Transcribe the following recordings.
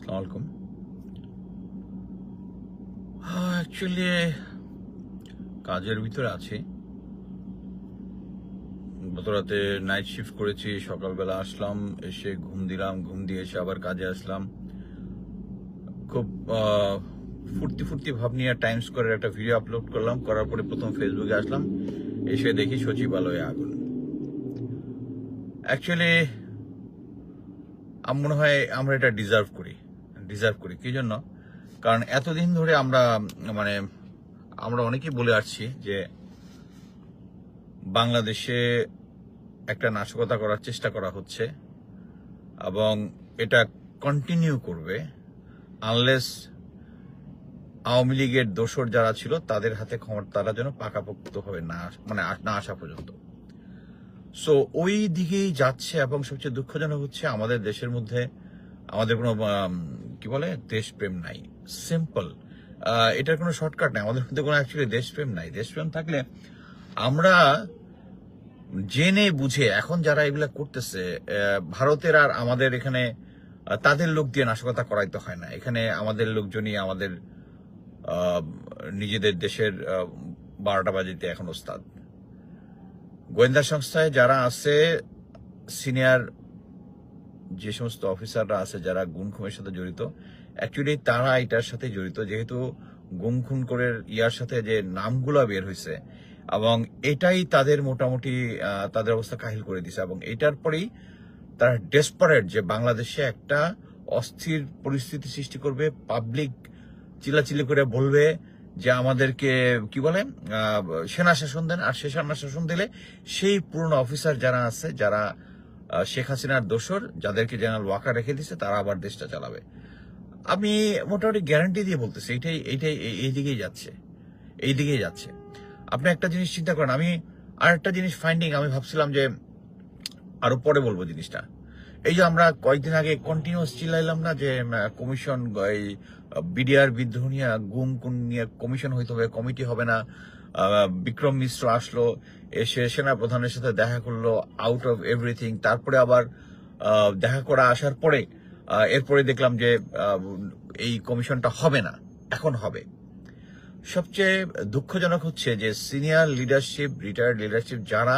আসসালামু আলাইকুম। অ্যাকচুয়ালি কাজের ভিতরে আছি। গত রাতে নাইট শিফট করেছি, সকালবেলা আসলাম, এসে ঘুম দিলাম, ঘুম দিয়ে এসে আবার কাজে আসলাম। খুব ফুর্তি ফুর্তি ভাব নিয়ে টাইম স্কোয়ারের একটা ভিডিও আপলোড করলাম, করার পরে প্রথম ফেসবুকে আসলাম, এসে দেখি সচিবালয়ে আগুন। অ্যাকচুয়ালি মনে হয় আমরা এটা ডিজার্ভ করি কি জন্য? কারণ এতদিন ধরে মানে আমরা অনেকেই বলে আসছি যে বাংলাদেশে একটা নাশকতা করার চেষ্টা করা হচ্ছে এবং এটা কন্টিনিউ করবে আনলেস আওয়ামী লীগের দোসর যারা ছিল তাদের হাতে ক্ষমতা তারা যেন পাকাপোক্তভাবে না আসা পর্যন্ত। সো ওই দিকেই যাচ্ছে এবং সবচেয়ে দুঃখজনক হচ্ছে আমাদের দেশের মধ্যে আমাদের কোনো কি বলে দেশপ্রেম নাই। সিম্পল, এটার কোনো শর্টকাট নাই। আমাদের মধ্যে কোনো অ্যাকচুয়ালি দেশপ্রেম নাই। দেশপ্রেম থাকলে আমরা জেনে বুঝে এখন যারা এগুলা করতেছে, ভারতের আর আমাদের এখানে তাদের লোক দিয়ে নাশকতা করাইতে হয় না। এখানে আমাদের লোকজনই আমাদের নিজেদের দেশের 12টা বাজিতে এখন ওস্তাদ। গোয়েন্দা সংস্থায় যারা আছে, সিনিয়র যে সমস্ত অফিসাররা আছে যারা গুম খুনের সাথে জড়িত, অ্যাকচুয়ালি তারা এটার সাথে জড়িত, যেহেতু গুম খুন করে ইয়ার সাথে যে নামগুলা বের হয়েছে এবং এটাই তাদের মোটামুটি তাদের অবস্থা কাহিল করে দিছে। এবং এটার পরেই তারা ডেসপারেট যে বাংলাদেশে একটা অস্থির পরিস্থিতি সৃষ্টি করবে, পাবলিক চিল্লাচিল্লি করে বলবে যে আমাদেরকে কি বলে সেনা শাসন দেন, আর সে সেনা শাসন দিলে সেই পুরনো অফিসার যারা আছে, যারা শেখ হাসিনার দোসর, যাদেরকে জেনারেল ওয়াকার রেখে দিচ্ছে, তারা আবার দেশটা চালাবে। আমি মোটামুটি গ্যারান্টি দিয়ে বলতেছি এইটাই এই দিকেই যাচ্ছে। আপনি একটা জিনিস চিন্তা করেন, আমি আরেকটা জিনিস ফাইন্ডিং আমি ভাবছিলাম যে আরো পরে বলবো জিনিসটা। এই যে আমরা কয়েকদিন আগে কন্টিনিউয়াস চিল্লাইলাম না যে কমিশন, এই বিডিআর বিদ্রোহ নিয়ে গুম কোন নিয়ে কমিশন হইতে হবে, কমিটি হবে না। বিক্রম মিশ্র আসলো, এসে সেনা প্রধানের সাথে দেখা করলো, আউট অফ এভরিথিং। তারপরে আবার দেখা করা আসার পরে এরপরে দেখলাম যে এই কমিশনটা হবে না, এখন হবে। সবচেয়ে দুঃখজনক হচ্ছে যে সিনিয়র লিডারশিপ, রিটায়ার্ড লিডারশিপ যারা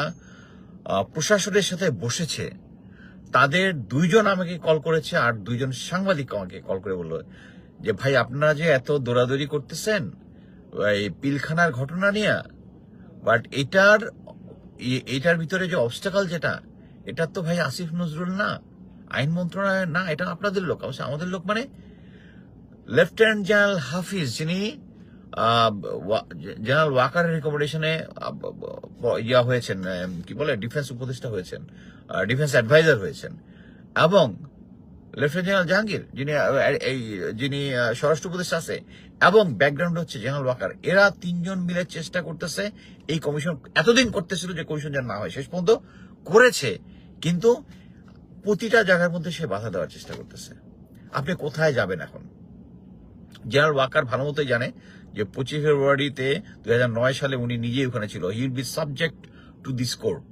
প্রশাসনের সাথে বসেছে, তাদের 2 জন আমাকে কল করেছে, আর 2 জন সাংবাদিক আমাকে কল করে বলল যে ভাই আপনারা যে এত দৌড়াদৌড়ি করতেছেন এই পিলখানার ঘটনা নিয়ে, বাট এটার ভিতরে যে অবস্টাকল যেটা, এটা তো ভাই আসিফ নজরুল না, আইন মন্ত্রণালয় না, এটা আপনাদের লোক। অবশ্য আমাদের লোক মানে লেফটেন্যান্ট জেনারেল হাফিজ, যিনি জেনারেল ওয়াকারের রিকমেন্ডেশনে ইয়া হয়েছেন, কি বলে ডিফেন্স উপদেষ্টা হয়েছেন, ডিফেন্স অ্যাডভাইজার হয়েছেন, এবং লেফটেন্যান্ট জেনারেল জাহাঙ্গীর যিনি স্বরাষ্ট্র উপদেষ্টা আছে, এবং ব্যাকগ্রাউন্ড হচ্ছে জেনারেল ওয়াকার। এরা 3 জন মিলে চেষ্টা করতেছে এই কমিশন, এতদিন করতেছিল যে কমিশন যেন না হয়, শেষ পর্যন্ত করেছে, কিন্তু প্রতিটা জায়গার মধ্যে সে বাধা দেওয়ার চেষ্টা করতেছে। আপনি কোথায় যাবেন এখন? জেনারেল ওয়াকার ভালো মতোই জানে যে 25 ফেব্রুয়ারিতে 2009 সালে উনি নিজেই ওখানে ছিল। He will be subject to this court.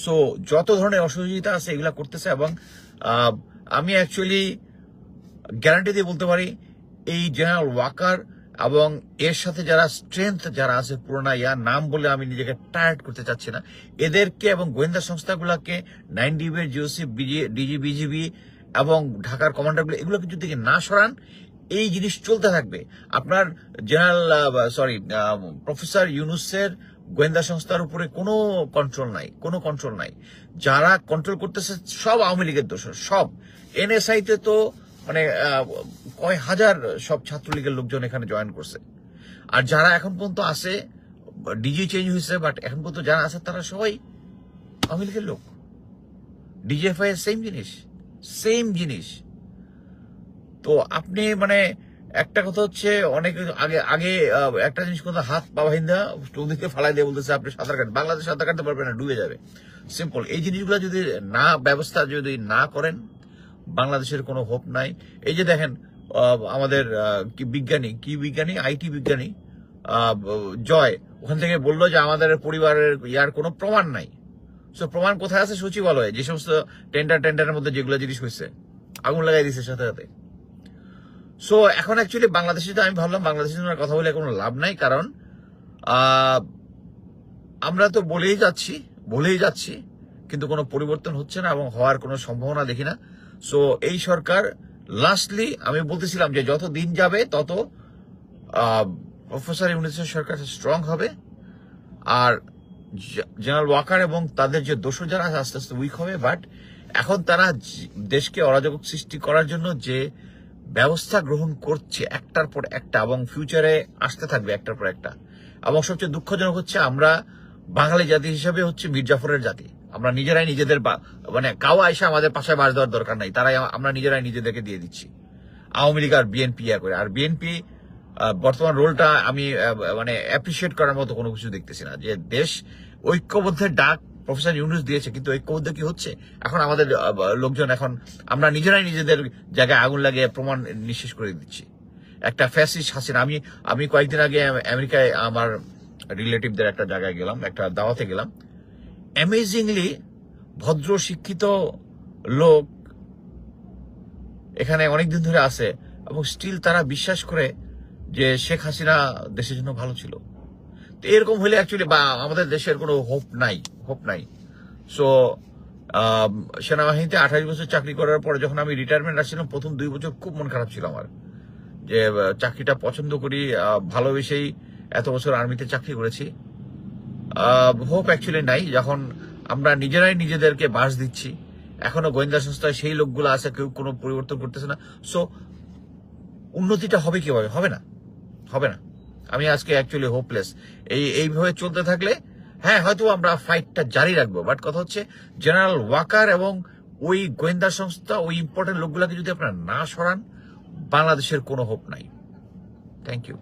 So যত ধরনের অসহযোগিতা আছে এগুলা করতেছে, এবং আমি অ্যাকচুয়ালি গ্যারান্টি দিয়ে বলতে পারি এই জেনারেল ওয়াকার এবং এর সাথে যারা স্ট্রেংথ যারা আছে, পুরোনা ইয়ার নাম বলে আমি নিজেকে টায়ার্ড করতে চাচ্ছি না, এদেরকে এবং গোয়েন্দা সংস্থাগুলোকে 9DB এর জিওসি, ডিজি, বিজিবি এবং ঢাকার কমান্ডারগুলো, এগুলোকে যদি না সরান এই জিনিস চলতে থাকবে। আপনার প্রফেসর ইউনুসের গোয়েন্দা সংস্থার উপরে কোনো কন্ট্রোল নাই। যারা কন্ট্রোল করতেছে সব আওয়ামী লীগের দোষ, সব। NSI তে তো মানে কয় হাজার সব ছাত্রলীগের লোকজন এখানে জয়েন করছে, আর যারা এখন পর্যন্ত আছে, ডিজি চেঞ্জ হয়েছে, বাট এখন পর্যন্ত যারা আছে তারা সবাই আওয়ামী লীগের লোক। ডিজিএফআই এর সেম জিনিস। তো আপনি মানে একটা কথা হচ্ছে, অনেক আগে একটা জিনিস কথা, হাত পা বাহিন্দা চৌদিকে ফালাই দিয়ে বলতেছে আপনি সাঁতার কাটেন, বাংলাদেশ সাঁতার কাটতে পারবেন না, ডুবে যাবে। সিম্পল। এই জিনিসগুলো যদি ব্যবস্থা যদি না করেন, বাংলাদেশের কোনো হোপ নাই। এই যে দেখেন আমাদের বিজ্ঞানী আইটি বিজ্ঞানী জয় ওখান থেকে বললো যে আমাদের পরিবারের ইয়ার কোনো প্রমাণ নাই। সো প্রমাণ কোথায় আছে? সচিবালয়ে। যে সমস্ত টেন্ডারের মধ্যে যেগুলো জিনিস হয়েছে, আগুন লাগাই দিচ্ছে সাথে সাথে। সো এখন অ্যাকচুয়ালি বাংলাদেশে তো আমি ভাবলাম বাংলাদেশের জন্য কথা বলে কোনো লাভ নাই, কারণ আমরা তো বলেই যাচ্ছি কিন্তু কোনো পরিবর্তন হচ্ছে না এবং হওয়ার কোনো সম্ভাবনা দেখি না। সো এই সরকার লাস্টলি আমি বলতেছিলাম যে যত দিন যাবে তত প্রফেসর ইউনূসের সরকার স্ট্রং হবে, আর জেনারেল ওয়াকার এবং তাদের যে দোষর যারা আছে আস্তে আস্তে উইক হবে। বাট এখন তারা দেশকে অরাজক সৃষ্টি করার জন্য যে ব্যবস্থা গ্রহণ করছে একটার পর একটা এবং ফিউচারে আসতে থাকবে একটার পর একটা, এবং সবচেয়ে দুঃখজনক হচ্ছে আমরা বাঙালি জাতি হিসেবে হচ্ছে মীর জাফরের জাতি। আমরা নিজেরাই নিজেদের মানে কাউ আইসা আমাদের পাশে বাস দেওয়ার দরকার নাই, তারাই আমরা নিজেরাই নিজেদেরকে দিয়ে দিচ্ছি। আওয়ামী লীগ আর বিএনপি করে, আর বিএনপি বর্তমান রোলটা আমি মানে অ্যাপ্রিসিয়েট করার মতো কোনো কিছু দেখতেছি না। যে দেশ ঐক্যবদ্ধের ডাক প্রফেসর ইউনূস দিয়েছে, কিন্তু ঐক্যবদ্ধ কি হচ্ছে? এখন আমাদের লোকজন এখন আমরা নিজেরাই নিজেদের জায়গায় আগুন লাগিয়ে প্রমাণ নিঃশেষ করে দিচ্ছি। একটা ফ্যাসিস্ট হাসিনা। আমি কয়েকদিন আগে আমেরিকায় আমার রিলেটিভদের একটা জায়গায় গেলাম, একটা দাওয়াতে গেলাম। অ্যামেজিংলি ভদ্র শিক্ষিত লোক এখানে অনেকদিন ধরে আছে এবং স্টিল তারা বিশ্বাস করে যে শেখ হাসিনা দেশের জন্য ভালো ছিল। তো এরকম হলে অ্যাকচুয়ালি বা আমাদের দেশের কোনো হোপ নাই। সো সেনাবাহিনীতে 28 বছর চাকরি করার পরে যখন আমি রিটায়ারমেন্ট আসছিলাম, প্রথম 2 বছর খুব মন খারাপ ছিল আমার, যে চাকরিটা পছন্দ করি, ভালোবেসেই এত বছর আর্মিতে চাকরি করেছি। হোপ অ্যাকচুয়ালি নাই, যখন আমরা নিজেরাই নিজেদেরকে বাস দিচ্ছি। এখনো গোয়েন্দা সংস্থায় সেই লোকগুলো আছে, কেউ কোনো পরিবর্তন করতেছে না। সো উন্নতিটা হবে কিভাবে? হবে না। আমি আজকে অ্যাকচুয়ালি হোপলেস। এইভাবে চলতে থাকলে হ্যাঁ হয়তো আমরা ফাইটটা জারি রাখবো, বাট কথা হচ্ছে জেনারেল ওয়াকার এবং ওই গোয়েন্দা সংস্থা, ওই ইম্পর্টেন্ট লোকগুলাকে যদি আপনারা না সরান, বাংলাদেশের কোনো হোপ নাই। Thank you.